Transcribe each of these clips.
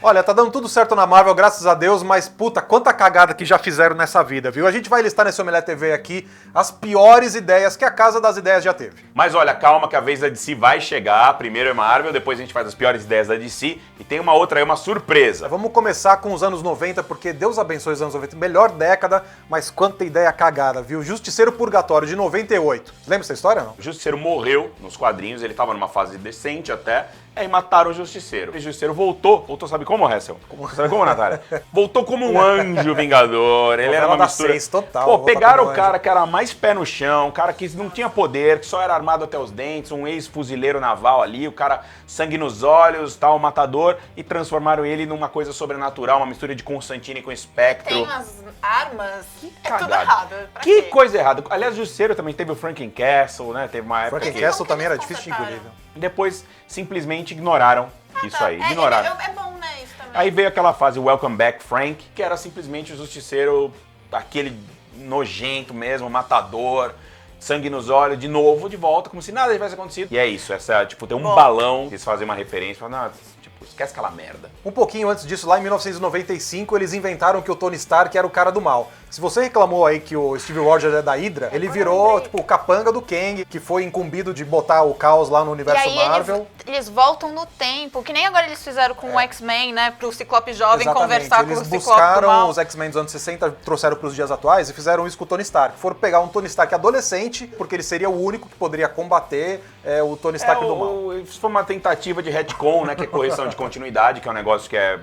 Olha, tá dando tudo certo na Marvel, graças a Deus, mas puta, quanta cagada que já fizeram nessa vida, viu? A gente vai listar nesse Omelete TV aqui as piores ideias que a Casa das Ideias já teve. Mas olha, calma que a vez da DC vai chegar. Primeiro é Marvel, depois a gente faz as piores ideias da DC e tem uma outra aí, uma surpresa. Vamos começar com os anos 90, porque Deus abençoe os anos 90, melhor década, mas quanta ideia cagada, viu? Justiceiro Purgatório, de 98. Lembra essa história, não? O Justiceiro morreu nos quadrinhos, ele tava numa fase decente até, aí mataram o Justiceiro. O Justiceiro voltou sabe como, Hessel? Sabe como, Natália? Voltou como um anjo vingador, ele era uma mistura... Total, pô, pegaram o cara que era mais pé no chão, o cara que não tinha poder, que só era armado até os dentes, um ex-fuzileiro naval ali, o cara sangue nos olhos, tal, matador, e transformaram ele numa coisa sobrenatural, uma mistura de Constantine com Espectro. Tem umas armas, é tudo Cagada. errado. Pra Que quê? coisa errada. Aliás, o Justiceiro também teve o Franken Castle, né? Teve uma época Franken que... Castle também era eles difícil de consertaram? engolir, viu? Depois simplesmente ignoraram isso aí, É, ignoraram. é bom, né, isso também. Aí veio aquela fase Welcome Back Frank, que era simplesmente o Justiceiro, aquele nojento mesmo, matador, sangue nos olhos, de novo, de volta, como se nada tivesse acontecido. E é isso, essa, tipo, tem um Bom. balão, eles fazem uma referência, falam, não, tipo, esquece aquela merda. Um pouquinho antes disso, lá em 1995, eles inventaram que o Tony Stark era o cara do mal. Se você reclamou aí que o Steve Rogers é da Hydra, ele virou, tipo, o capanga do Kang, que foi incumbido de botar o caos lá no E universo aí Marvel. eles voltam no tempo, que nem agora eles fizeram com o X-Men, né? Pro Ciclope jovem conversar com o Eles Ciclope do buscaram mal. os X-Men dos anos 60, trouxeram pros dias atuais e fizeram isso com o Tony Stark. Foram pegar um Tony Stark adolescente, porque ele seria o único que poderia combater o Tony Stark do mal. Isso foi uma tentativa de retcon, né, que é correção de continuidade, que é um negócio que é...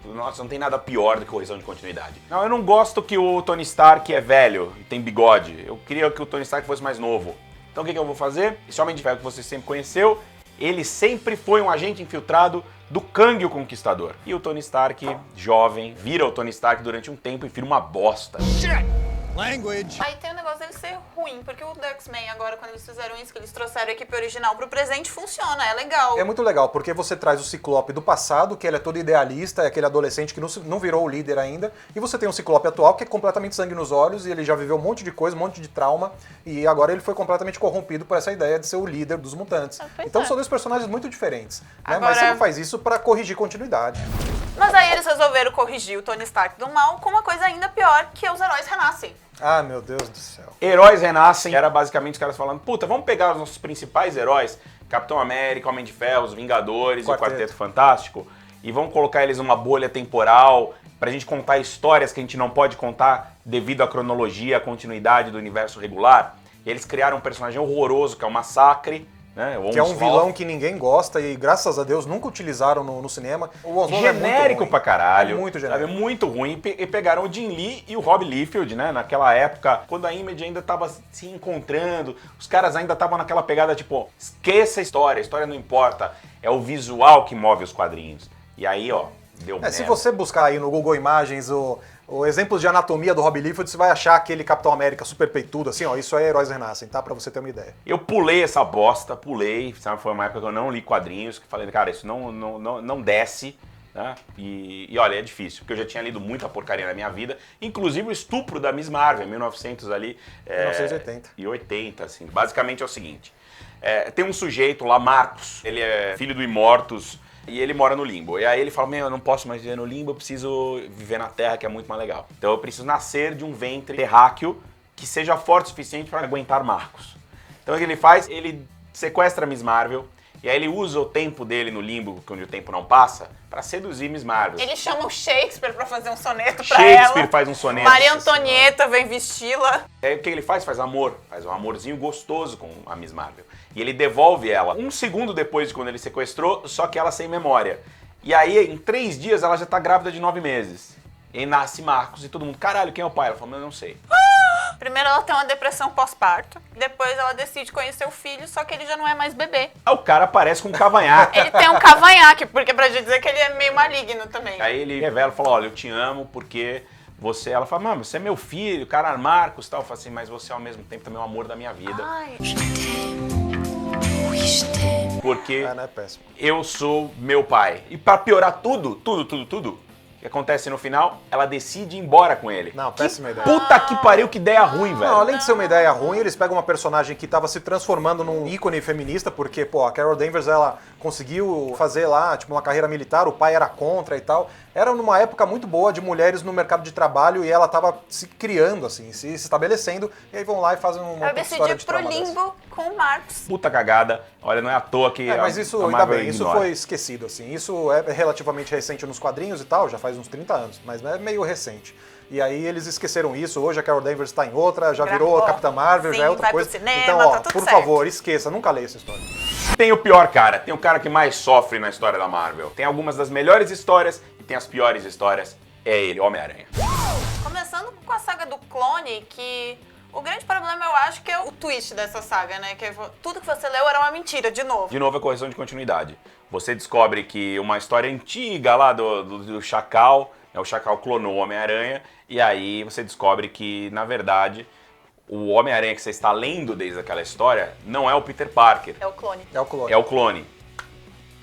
Nossa, não tem nada pior do que correção de continuidade. Não, eu não gosto que o Tony Stark é velho e tem bigode. Eu queria que o Tony Stark fosse mais novo. Então o que eu vou fazer? Esse Homem de Ferro que você sempre conheceu, ele sempre foi um agente infiltrado do Kang o Conquistador. E o Tony Stark, jovem, vira o Tony Stark durante um tempo e vira uma bosta. Language. Aí tem o negócio dele ser ruim, porque o do X-Men agora, quando eles fizeram isso, que eles trouxeram a equipe original pro presente, funciona, é legal. É muito legal, porque você traz o Ciclope do passado, que ele é todo idealista, é aquele adolescente que não virou o líder ainda, e você tem um Ciclope atual que é completamente sangue nos olhos, e ele já viveu um monte de coisa, um monte de trauma, e agora ele foi completamente corrompido por essa ideia de ser o líder dos mutantes. Pois Então é. são dois personagens muito diferentes, né? Agora- Mas você não faz isso pra corrigir continuidade. Mas aí eles resolveram corrigir o Tony Stark do mal com uma coisa ainda pior, que os heróis renascem. Ah, meu Deus do céu. Heróis renascem, era basicamente os caras falando, puta, vamos pegar os nossos principais heróis, Capitão América, Homem de Ferro, os Vingadores e o Quarteto Fantástico, e vamos colocar eles numa bolha temporal pra gente contar histórias que a gente não pode contar devido à cronologia, à continuidade do universo regular. E eles criaram um personagem horroroso, que é o Massacre, né? O Que é um Onslaught. vilão que ninguém gosta e, graças a Deus, nunca utilizaram no cinema. O Oswald é muito Genérico ruim. pra caralho. É muito sabe? genérico. Muito ruim. E pegaram o Jim Lee e o Rob Liefeld, né? Naquela época, quando a Image ainda tava se encontrando, os caras ainda estavam naquela pegada tipo, esqueça a história não importa. É o visual que move os quadrinhos. E aí, ó, deu merda. Se você buscar aí no Google Imagens o exemplo de anatomia do Rob Liefeld, você vai achar aquele Capitão América super peitudo, assim, ó, isso aí é Heróis Renascem, tá? Pra você ter uma ideia. Eu pulei essa bosta, sabe? Foi uma época que eu não li quadrinhos, que falei, cara, isso não desce, né? E olha, é difícil, porque eu já tinha lido muita porcaria na minha vida, inclusive o estupro da Miss Marvel, em 1900 ali... 1980. E 80, assim. Basicamente é o seguinte, tem um sujeito lá, Marcos, ele é filho do Imortus, e ele mora no limbo. E aí ele fala, eu não posso mais viver no limbo, eu preciso viver na Terra, que é muito mais legal. Então eu preciso nascer de um ventre terráqueo que seja forte o suficiente para aguentar Marcos. Então o que ele faz? Ele sequestra a Miss Marvel, e aí ele usa o tempo dele no limbo, onde o tempo não passa, para seduzir Miss Marvel. Ele chama o Shakespeare pra fazer um soneto pra ela. Shakespeare faz um soneto. Maria Antonieta vem vesti-la. Aí o que ele faz? Faz amor. Faz um amorzinho gostoso com a Miss Marvel. E ele devolve ela um segundo depois de quando ele sequestrou, só que ela sem memória. E aí, em 3 dias, ela já tá grávida de 9 meses. E aí nasce Marcos e todo mundo, caralho, quem é o pai? Ela fala, eu não sei. Primeiro ela tem uma depressão pós-parto, depois ela decide conhecer o filho, só que ele já não é mais bebê. Aí o cara aparece com um cavanhaque. Ele tem um cavanhaque, porque pra gente dizer que ele é meio maligno também. Aí ele revela, fala, olha, eu te amo porque você... Ela fala, mano, você é meu filho, cara, Marcos e tal. Eu falo assim, mas você ao mesmo tempo também é o amor da minha vida. Ai, Porque Não é péssimo. eu sou meu pai. E pra piorar tudo, O que acontece no final? Ela decide ir embora com ele. Não, péssima ideia. Puta que pariu, que ideia ruim, velho. Não, além de ser uma ideia ruim, eles pegam uma personagem que estava se transformando num ícone feminista, porque, pô, a Carol Danvers, ela conseguiu fazer lá, tipo, uma carreira militar, o pai era contra e tal. Era numa época muito boa de mulheres no mercado de trabalho e ela estava se criando, assim, se estabelecendo, e aí vão lá e fazem uma Eu história decidi de pro trauma dessa. limbo com o Marcos. Puta cagada. Olha, não é à toa que Mas isso, a ainda Marvel bem, isso ignora. foi esquecido, assim. Isso é relativamente recente nos quadrinhos e tal, já faz uns 30 anos, mas é meio recente. E aí eles esqueceram isso, hoje a Carol Danvers está em outra, já virou a Gravou. Capitã Marvel, Sim, já é outra vai coisa. pro cinema, Então, ó, tá tudo por certo. favor, esqueça, nunca leia essa história. Tem o pior cara, tem o cara que mais sofre na história da Marvel. Tem algumas das melhores histórias e tem as piores histórias. É ele, Homem-Aranha. Começando com a saga do clone, que o grande problema eu acho que é o twist dessa saga, né? Que tudo que você leu era uma mentira, de novo. De novo, a correção de continuidade. Você descobre que uma história antiga lá do Chacal, o Chacal clonou o Homem-Aranha, e aí você descobre que, na verdade, o Homem-Aranha que você está lendo desde aquela história não é o Peter Parker, É o clone. É o clone. é o clone.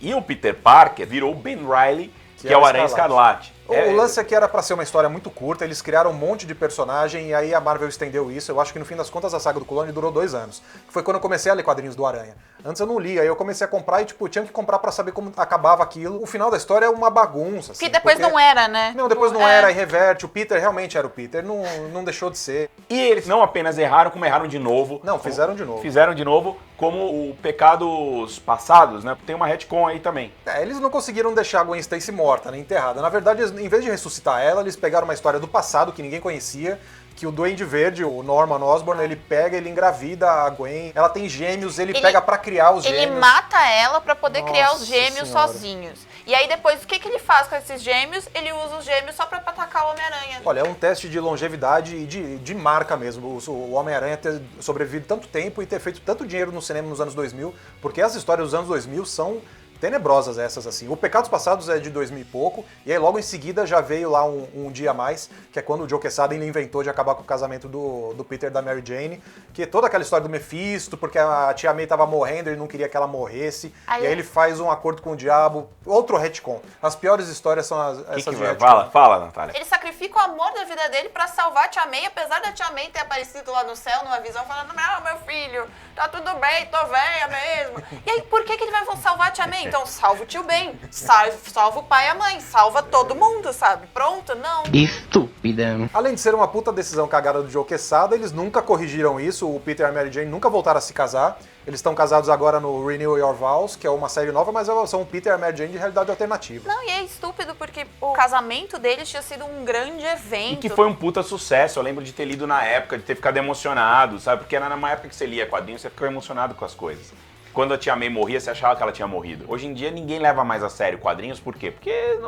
E o Peter Parker virou o Ben Reilly, que é o Aranha Escarlate. O lance aqui era pra ser uma história muito curta, eles criaram um monte de personagem e aí a Marvel estendeu isso. Eu acho que no fim das contas a saga do clone durou 2 anos. Que foi quando eu comecei a ler quadrinhos do Aranha. Antes eu não lia, aí eu comecei a comprar e tipo, tinha que comprar pra saber como acabava aquilo. O final da história é uma bagunça, assim. Que depois porque- não era, né? Não, depois não era, e reverte. O Peter realmente era o Peter, não deixou de ser. E eles não apenas erraram, como erraram de novo. Não, fizeram de novo. Fizeram de novo, como o Pecados Passados, né? Tem uma retcon aí também. Eles não conseguiram deixar a Gwen Stacy morta, né, enterrada. Na verdade, em vez de ressuscitar ela, eles pegaram uma história do passado que ninguém conhecia, que o Duende Verde, o Norman Osborn, ele pega, ele engravida a Gwen, ela tem gêmeos, ele pega pra criar os Ele gêmeos. mata ela pra poder criar os Nossa gêmeos Senhora. sozinhos. E aí depois, o que ele faz com esses gêmeos? Ele usa os gêmeos só pra atacar o Homem-Aranha. Olha, é um teste de longevidade e de marca mesmo. O Homem-Aranha ter sobrevivido tanto tempo e ter feito tanto dinheiro no cinema nos anos 2000, porque as histórias dos anos 2000 são tenebrosas essas, assim. O Pecados Passados é de 2000 e pouco, e aí logo em seguida já veio lá um dia a mais, que é quando o Joe Quesada ele inventou de acabar com o casamento do Peter e da Mary Jane, que toda aquela história do Mephisto, porque a tia May tava morrendo, ele não queria que ela morresse, Aí e aí ele faz um acordo com o diabo, outro retcon. As piores histórias são essas de retcon. Fala, Natália. Ele sacrifica o amor da vida dele pra salvar a tia May, apesar da tia May ter aparecido lá no céu, numa visão, falando, não, meu filho, tá tudo bem, tô velha mesmo. E aí, por que ele vai salvar a tia May? Então, salva o tio Ben, salva o pai e a mãe, salva todo mundo, sabe? Pronto, não. Estúpida. Além de ser uma puta decisão cagada do Joe Quesada, eles nunca corrigiram isso, o Peter e a Mary Jane nunca voltaram a se casar. Eles estão casados agora no Renew Your Vows, que é uma série nova, mas são o Peter e a Mary Jane de realidade alternativa. Não, e é estúpido porque o casamento deles tinha sido um grande evento. E que foi um puta sucesso. Eu lembro de ter lido na época, de ter ficado emocionado, sabe? Porque era numa época que você lia quadrinhos, você ficava emocionado com as coisas. Quando a tia May morria, você achava que ela tinha morrido. Hoje em dia, ninguém leva mais a sério quadrinhos, por quê? Porque,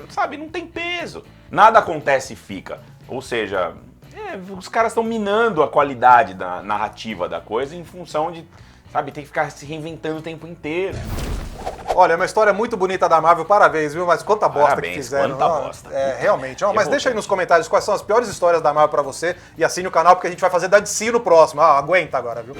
sabe, não tem peso. Nada acontece e fica. Ou seja, os caras estão minando a qualidade da narrativa da coisa em função de, sabe, tem que ficar se reinventando o tempo inteiro. Olha, é uma história muito bonita da Marvel, parabéns, viu? Mas quanta bosta Parabéns, que fizeram. quanta Ó, bosta. Realmente. Ó, mas deixa aí nos comentários quais são as piores histórias da Marvel pra você e assine o canal porque a gente vai fazer da DC no próximo. Aguenta agora, viu?